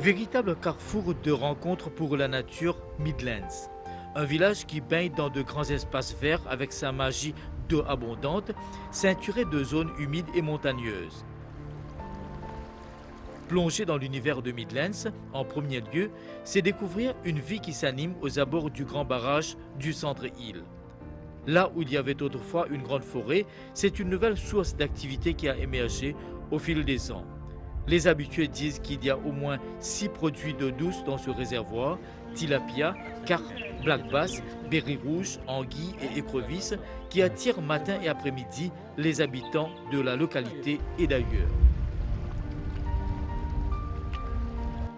Véritable carrefour de rencontres pour la nature Midlands. Un village qui baigne dans de grands espaces verts avec sa magie d'eau abondante, ceinturé de zones humides et montagneuses. Plonger dans l'univers de Midlands, en premier lieu, c'est découvrir une vie qui s'anime aux abords du grand barrage du centre-île. Là où il y avait autrefois une grande forêt, c'est une nouvelle source d'activité qui a émergé au fil des ans. Les habitués disent qu'il y a au moins 6 produits d'eau douce dans ce réservoir: tilapia, carpe, black bass, béret rouge, anguilles et écrevisses qui attirent matin et après-midi les habitants de la localité et d'ailleurs.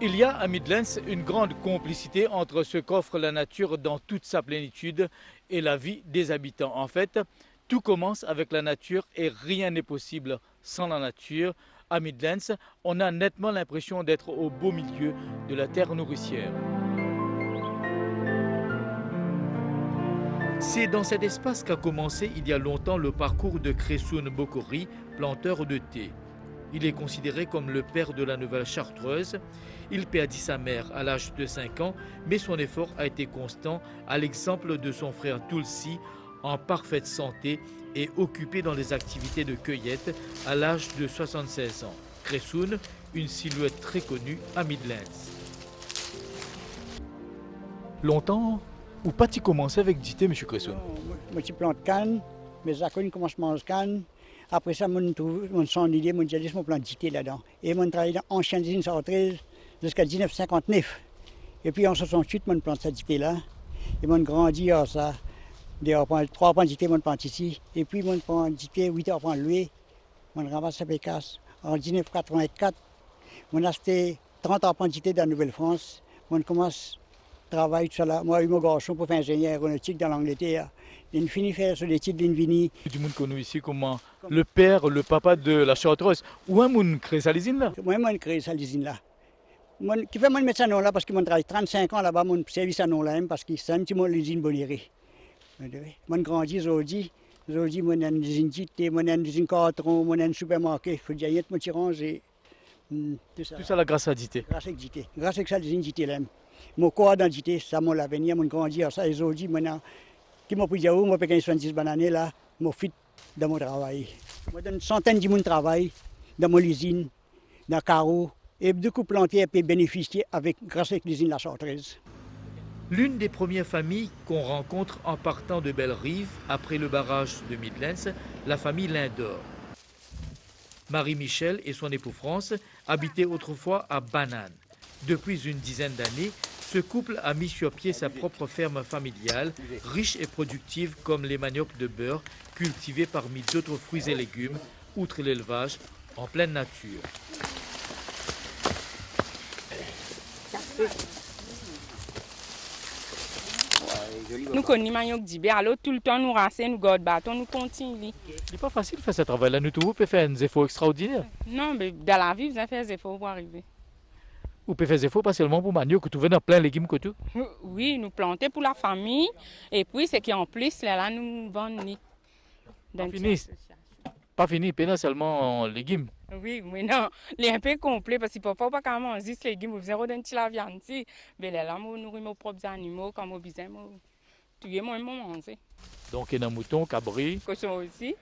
Il y a à Midlands une grande complicité entre ce qu'offre la nature dans toute sa plénitude et la vie des habitants. En fait, tout commence avec la nature et rien n'est possible sans la nature. À Midlands, on a nettement l'impression d'être au beau milieu de la terre nourricière. C'est dans cet espace qu'a commencé il y a longtemps le parcours de Cresoun Bokori, planteur de thé. Il est considéré comme le père de la nouvelle chartreuse. Il perdit sa mère à l'âge de 5 ans, mais son effort a été constant, à l'exemple de son frère Tulsi, en parfaite santé et occupé dans les activités de cueillette à l'âge de 76 ans. Cresoun, une silhouette très connue à Midlands. Longtemps, ou pas tu commençais avec du thé, M. Cresoun? Moi, je plante canne, mes accords commencent à manger canne. Après ça, mon son idée, mon jadis, mon plan d'ité là-dedans. Et mon travail dans ancienne usine Sartreuse jusqu'à 1959. Et puis en 68, mon plan de d'ité là. Et mon grandi à ça. 3 plans d'ité, mon plan ici. Et puis mon plan d'ité, 8 ans plan loué. Mon ramasse à Pécasse. En 1984, mon acheté 30 ans plan d'ité dans la Nouvelle-France. Mon commence à travailler tout ça là. Moi, j'ai eu mon garçon pour faire ingénieur aéronautique dans l'Angleterre. J'ai fini faire sur l'étude d'Invini. Tout le monde connaît ici comment le père, le papa de la chartreuse. Où est-ce qu'on crée sa usine là? Moi, je crée sa usine là. Qui fait moi mettre ça nom là parce que moi travaille 35 ans là-bas, mon service à nom là parce que c'est un petit peu l'usine Boléré. Moi grandi aujourd'hui, moi j'ai une usine d'ité, moi j'ai une usine carton, moi j'ai un supermarché, il faut dire y a mon tirage et tout ça là grâce à d'ité. Grâce à d'ité. Grâce à ça l'usine d'ité là. Mon corps d'identité, ça mon l'avenir, mon grandi à ça et aujourd'hui maintenant qui m'a pris moi j'ai 70 bananes là, mon fit dans mon travail. Moi j'ai une centaine de monde travail dans mon usine, dans le carreau. Et beaucoup planter et bénéficier grâce à l'usine La Chartreuse. L'une des premières familles qu'on rencontre en partant de Belle-Rive, après le barrage de Midlands, la famille Lindor. Marie-Michel et son époux France habitaient autrefois à Banane. Depuis une dizaine d'années, ce couple a mis sur pied sa propre ferme familiale, riche et productive comme les maniocs de beurre, cultivés parmi d'autres fruits et légumes, outre l'élevage, en pleine nature. Nous connaissons manioc d'hiver, alors tout le temps nous renseignons, nous gardons bâton, nous continuons. Ce n'est pas facile de faire ce travail-là, nous pouvons faire des efforts extraordinaires. Non, mais dans la vie, vous avez fait des efforts pour arriver. Vous pouvez faire des efforts pas seulement pour manioc, que tu veux dans plein de légumes que tout. Oui, nous plantons pour la famille, et puis c'est qu'en plus, là, nous vendons. Pas fini, pas seulement en légumes. Oui, mais non, c'est un peu complet parce qu'il ne faut pas quand même manger les légumes, vous faisons d'un petit la viande, mais là, nous nourrissons nos propres animaux, comme au besoin, tout le monde mange. Donc, il y a un mouton, cabri. Cochon aussi.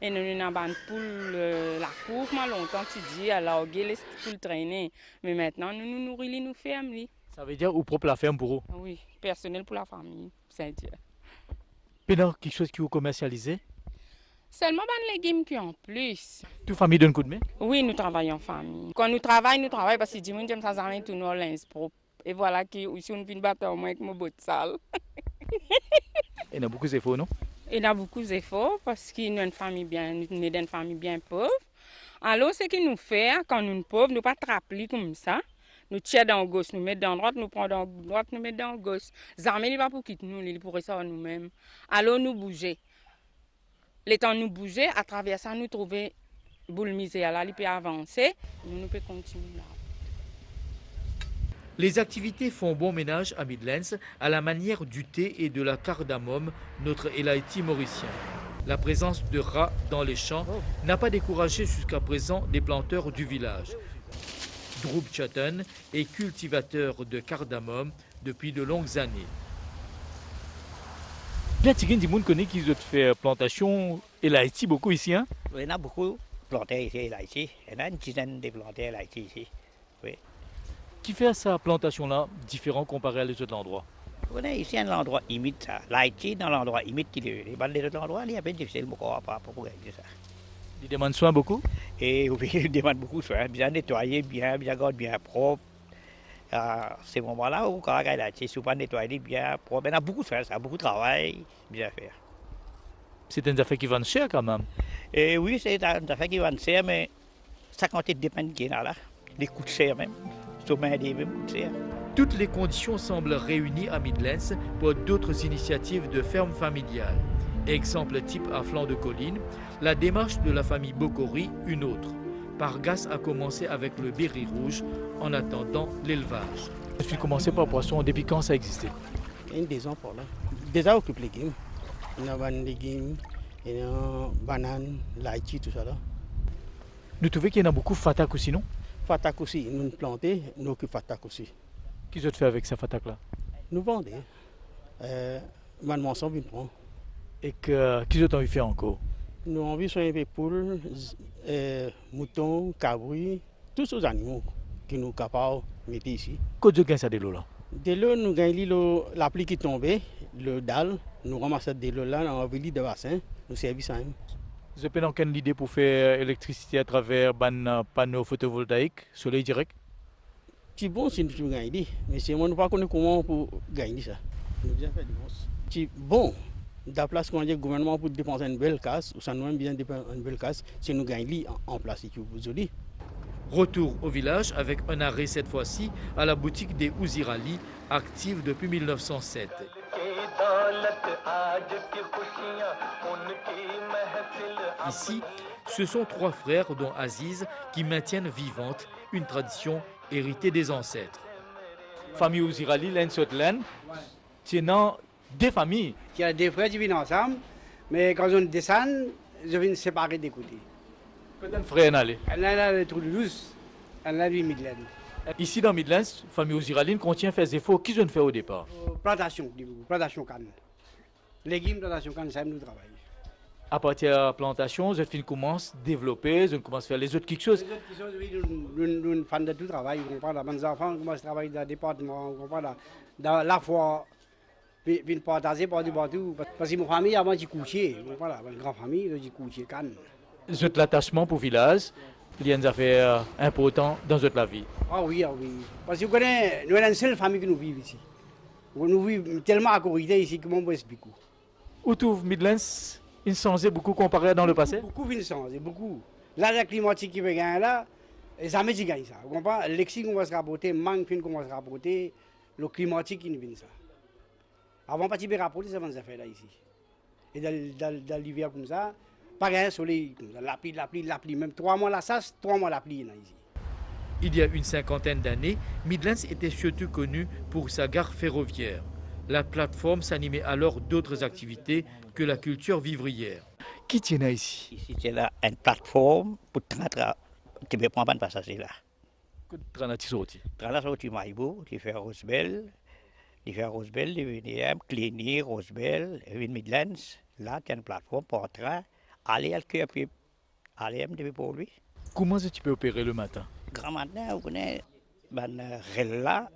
Et nous avons une poule, la cour, longtemps, tu dis, à larguer les poules traîner. Mais maintenant, nous nous nourrissons, nous fermes. Ça veut dire ou propre la ferme pour eux? Oui, personnel pour la famille, c'est dire. Puis non, quelque chose qui vous commercialisez? Seulement des légumes qui ont plus. Toute famille donne un coup de main? Oui, nous travaillons en famille. Quand nous travaillons parce que dis-moi, j'aime ça, ça tout nos linge propre. Et voilà que aussi on vient battre au moins avec mon botte sale. Il y a beaucoup d'efforts, non? Il y a beaucoup d'efforts parce qu'il y a une famille bien pauvre. Alors, ce qu'il nous fait, quand nous sommes pauvres, nous ne pas trapper comme ça. Nous tirons dans la gauche, nous mettons dans la droite, nous prenons dans la droite, nous mettons dans la gauche. Jamais il ne va pas quitter nous, il pourrait ça nous-mêmes. Alors, nous bouger. Le temps nous bouger, à travers ça, nous trouver boule misère là, il peut avancer, nous pouvons continuer là. Les activités font bon ménage à Midlands à la manière du thé et de la cardamome, notre Elaïti mauricien. La présence de rats dans les champs n'a pas découragé jusqu'à présent les planteurs du village. Dhruv Chatan est cultivateur de cardamome depuis de longues années. Bien, Tigin Dimoun connaît qu'ils ont fait plantation et l'Haïti beaucoup ici, hein? Il y en a beaucoup plantés ici, là, ici. Il y en a une dizaine de plantés là, ici. Oui. Qui fait sa plantation-là différent comparé à les autres endroits? On est ici à un endroit humide, ça. L'Haïti, dans l'endroit humide, les bandes de l'endroit, il est un peu difficile pour gagner ça. Il demande soin beaucoup? Et oui, il demande beaucoup de soin, bien nettoyer, bien garder, bien propre. À ces moments-là, où quand il a été souvent nettoyé, bien propre, il y a beaucoup de soin, ça, beaucoup de travail, bien faire. C'est une affaire qui vend cher quand même. Et oui, c'est une affaire qui vend cher, mais ça compte dépend de qui là. Les coûts cher même. Souvent, des mêmes coûts cher. Toutes les conditions semblent réunies à Midlands pour d'autres initiatives de ferme familiale. Exemple type à flanc de colline, la démarche de la famille Bokori, une autre. Pargas a commencé avec le béret rouge en attendant l'élevage. Tu as commencé par poisson, depuis quand ça existait? Il y a des ans pour là. Déjà occupé les légumes. Il y a des légumes, il y a des bananes, l'haïti, tout ça là. Nous trouvons qu'il y en a beaucoup fatak aussi, non? Fatak aussi, nous plantons, nous occupons fatak aussi. Qu'est-ce que tu fais avec ces fatak là? Nous vendons. Maintenant, on vient prendre. Et qu'est-ce que tu as envie de faire encore? Nous avons envie de soigner les poules, moutons, cabris, tous ces animaux que nous sommes capables de mettre ici. Qu'est-ce que tu as de l'eau là? De l'eau, nous gagnons la pluie qui tombe, le dalle, nous ramassons de l'eau là, on envoie de bassin, nous servons ça. Vous avez aucune idée pour faire électricité à travers un panneau photovoltaïque, soleil direct? C'est bon si nous gagnons, mais si on ne pas connaît comment pour gagner ça. Nous avons fait du bon. C'est bon. La place qu'on a le gouvernement pour dépenser une belle casse, ou ça nous aime bien dépenser une belle casse, si nous gagnons en place, si vous voulez. Retour au village avec un arrêt cette fois-ci à la boutique des Ouzirali, active depuis 1907. Ici, ce sont trois frères, dont Aziz, qui maintiennent vivante une tradition héritée des ancêtres. Famille Ouzirali, l'Ensotlen, tenant des familles. Il y a des frères qui viennent ensemble, mais quand on descend, je viens séparer des côtés. Combien de frères n'allez? Elle a le Toulouse, elle a le Midland. Ici dans Midlands, famille Ouzirali contient fait des efforts qu'ils ont fait au départ. Plantation canne. Légumes, plantation canne, ça nous travaille. À partir de la plantation, je commence à développer, je commence à faire les autres quelque chose. Les autres choses, oui, nous faisons de tout travail. On parle de mes enfants, on commence à travailler dans le département, on parle de la foi. Puis partager partout. Parce que ma famille avant de coucher, voilà, une grande famille, de coucher canne. J'ai l'attachement pour le village, il y a une affaire importante dans la vie. Ah oui. Parce que vous connaissez, nous sommes la seule famille qui nous vit ici. Nous vivons tellement à côté ici que mon explique. Où trouve Midlands, il changeait beaucoup comparé dans le passé? Beaucoup vient changer, beaucoup. Là, la climatique qui veut gagner là, jamais tu gagnes ça. Vous comprenez? L'exil qu'on va se rapporter, manque fin qu'on va se rapporter, le climatique qui nous vient ça. Avant pas de rapporter ça, ça fait là ici. Et dans l'hiver comme ça, pas un soleil comme ça, la pluie, même 3 mois la chasse, 3 mois la pluie ici. Il y a une cinquantaine d'années, Midlands était surtout connu pour sa gare ferroviaire. La plateforme s'animait alors d'autres activités que la culture vivrière. Qui tient ici? Ici, c'est là une plateforme pour tu peux prendre un passager là. Que de tranati sorti? Tranati tu Maïbo, tu fais Rosebel. Il fait Rosebel, il vient Cligny, Rosebel, il Midlands. Là, tu as une plateforme pour entrer, aller à le cœur, puis aller pour lui. Comment tu peux opérer le matin? Grand matin, vous connaissez, là,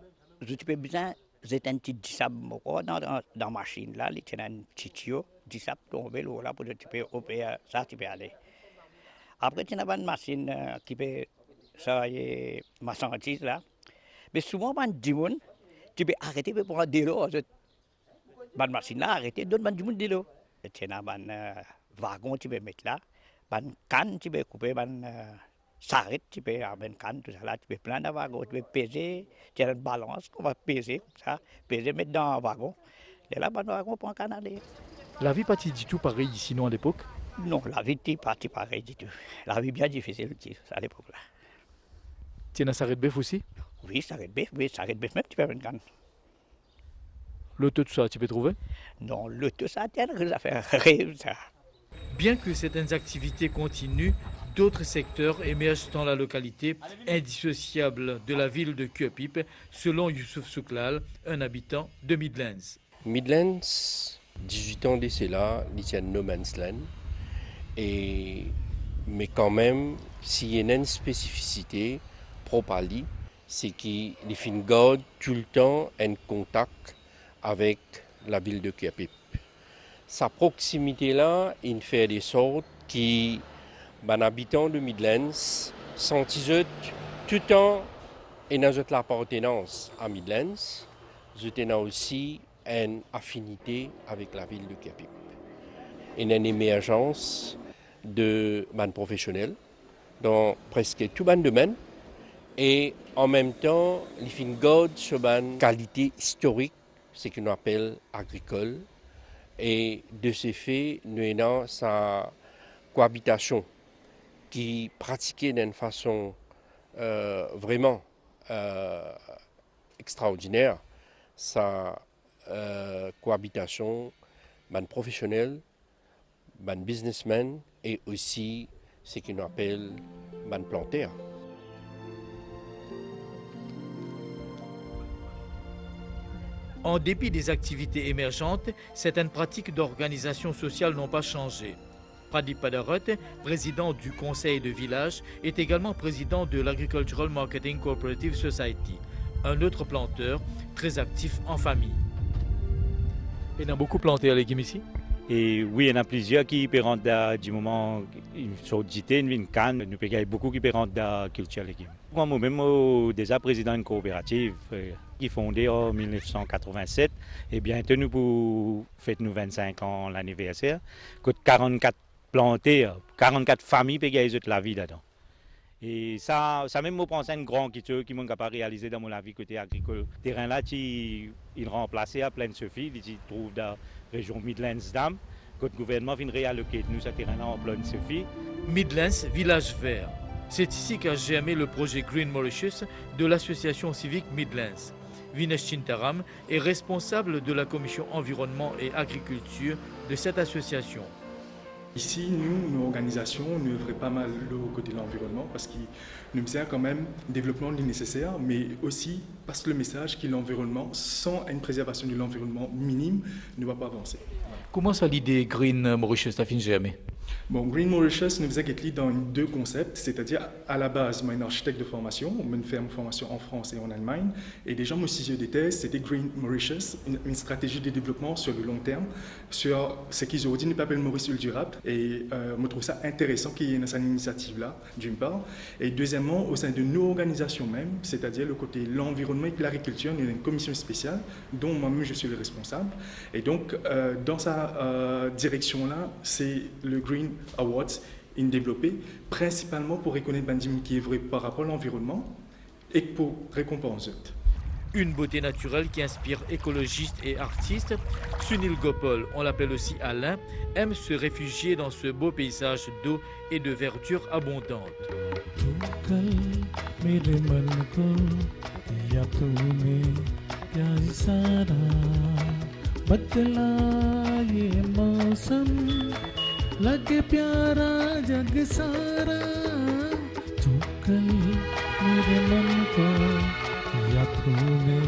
tu peux bien jeter un petit dissap dans la machine là, il y a un petit tuyau, dissap tomber là, pour tu peux opérer ça, tu peux aller. Après, tu as une machine qui peut travailler marchandise là. Mais souvent, tu peux arrêter pour prendre de l'eau. La machine là, arrêter, donne de l'eau. Tu as un wagon, tu peux mettre là. Une canne, tu peux couper, s'arrête, tu peux avoir une canne, tout ça là, tu peux plein de wagons, tu peux peser, tu as une balance, on va peser comme ça, peser, mettre dans un wagon. Et là, le wagon pour un canne aller. La vie n'est pas du tout pareille ici, non, à l'époque? Non, la vie n'est pas pareille du tout. La vie est bien difficile à l'époque là. Tu as un sarret de bœuf aussi? Oui, sarret de bœuf, même, tu peux avoir une canne. L'auto, tout ça, tu peux trouver? Non, l'auto, ça, tu as une affaire, ça. Bien que certaines activités continuent, D'autres secteurs émergent dans la localité, indissociables de la ville de Cuepipe, selon Youssouf Souklal, un habitant de Midlands. Midlands, 18 ans d'essai là, c'est un no man's land. Mais quand même, s'il y a une spécificité propre à lui, c'est qu'il garde tout le temps un contact avec la ville de Cuepipe. Sa proximité là, il fait des sortes qui, les habitants de Midlands, sentent tout le temps et dans l'appartenance à Midlands, ils ont aussi une affinité avec la ville de Cuepipe. Il y a une émergence de ban professionnels dans presque tout ban domaine et en même temps, il garde sur ban qualité historique, ce qu'on appelle agricole. Et de ce fait, nous avons sa cohabitation qui pratiquée d'une façon vraiment extraordinaire. Sa cohabitation, ban professionnel, ban businessman et aussi ce qu'on appelle ban plantaire. En dépit des activités émergentes, certaines pratiques d'organisation sociale n'ont pas changé. Pradip Padarot, président du conseil de village, est également président de l'Agricultural Marketing Cooperative Society, un autre planteur très actif en famille. Il y a beaucoup planté à légumes ici? Et oui, il y en a plusieurs qui rentrent du moment une sortie, une canne, nous payons beaucoup qui rentrent dans la culture légumes. Moi-même, déjà président d'une coopérative qui fondée en 1987, et bientôt nous pour fêter nous 25 ans l'anniversaire, 44 plantés, 44 familles payent la vie dedans. Et ça même me pense une grande culture qui m'a pas réalisé dans mon vie côté agricole. Terrain là qui il remplacé à plein Sophie, il trouve dans la région Midlands Dam. Le gouvernement vient réalloquer nous ce terrain là en plein Sophie. Midlands, village vert. C'est ici qu'a germé le projet Green Mauritius de l'association civique Midlands. Vinesh Chintaram est responsable de la commission environnement et agriculture de cette association. Ici, nous, nos organisations, nous œuvrons pas mal au côté de l'environnement parce qu'il nous sert quand même développement nécessaire, mais aussi parce que le message que l'environnement, sans une préservation de l'environnement minime, ne va pas avancer. Comment ça l'idée Green Mauritius a fini germer? Bon, Green Mauritius nous faisait être dans deux concepts, c'est-à-dire à la base, moi, un architecte de formation, on me fait une formation en France et en Allemagne, et déjà, mon sujet de thèse, c'était Green Mauritius, une stratégie de développement sur le long terme, sur ce qu'ils aujourd'hui nous appellent Maurice durable, et je trouve ça intéressant qu'il y ait cette initiative-là, d'une part, et deuxièmement, au sein de nos organisations même, c'est-à-dire le côté l'environnement et l'agriculture, nous avons une commission spéciale, dont moi-même je suis le responsable, et donc, dans sa direction-là, c'est le Green Awards développé principalement pour reconnaître Bandim qui est vrai par rapport à l'environnement et pour récompenser. Une beauté naturelle qui inspire écologistes et artistes. Sunil Gopal, on l'appelle aussi Alain, aime se réfugier dans ce beau paysage d'eau et de verdure abondante. लगे प्यारा जग सारा चुकल मेरे मन को या तूने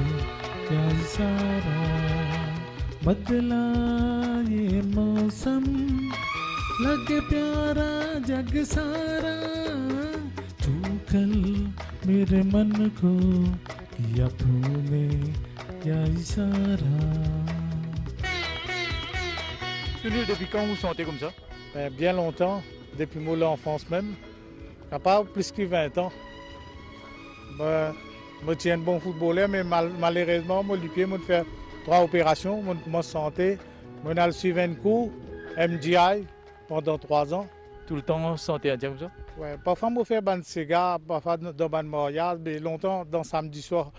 क्या इशारा बदला ये मौसम लगे प्यारा जग सारा चुकल मेरे मन को या तूने क्या इशारा. Depuis quand vous sentez comme ça? Bien longtemps, depuis mon enfance même, à part plus que 20 ans. Je suis un bon footballeur, mais malheureusement, je suis faire 3 opérations, je commence santé, je suis suivi un cours, MGI, pendant 3 ans. Tout le temps santé indien comme ça? Ouais, parfois, je fais un cigare, parfois dans un mariage, mais longtemps, dans samedi soir.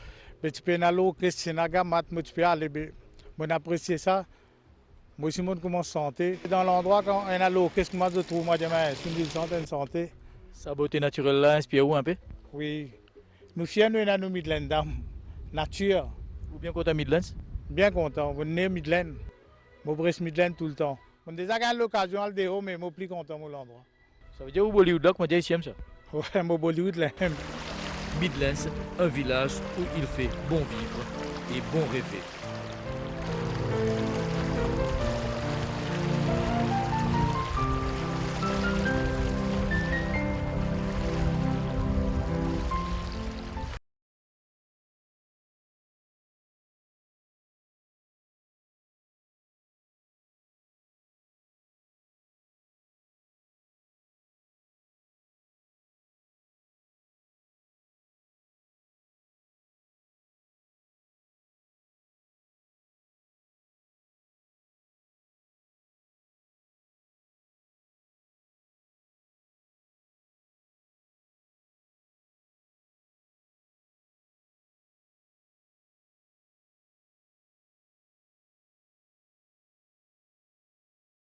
Mais tu peux aller au Christinaga, tu peux aller, je apprécie ça. Moi aussi, je commence santé. Dans l'endroit, quand on a l'eau, qu'est-ce que moi je trouve? Moi, je suis une santé. Sa beauté naturelle là inspire où un peu? Oui. Nous fiers, nous sommes nos Midlands. Nature. Vous bien content Midlands? Bien content. Vous venez Midlands. Je reste Midlands tout le temps. On a déjà eu l'occasion de le mais je suis plus content de l'endroit. Ça veut dire au Bollywood là, comment dire ici ça? Ouais, moi Bollywood là. Midlands, un village où il fait bon vivre et bon rêver.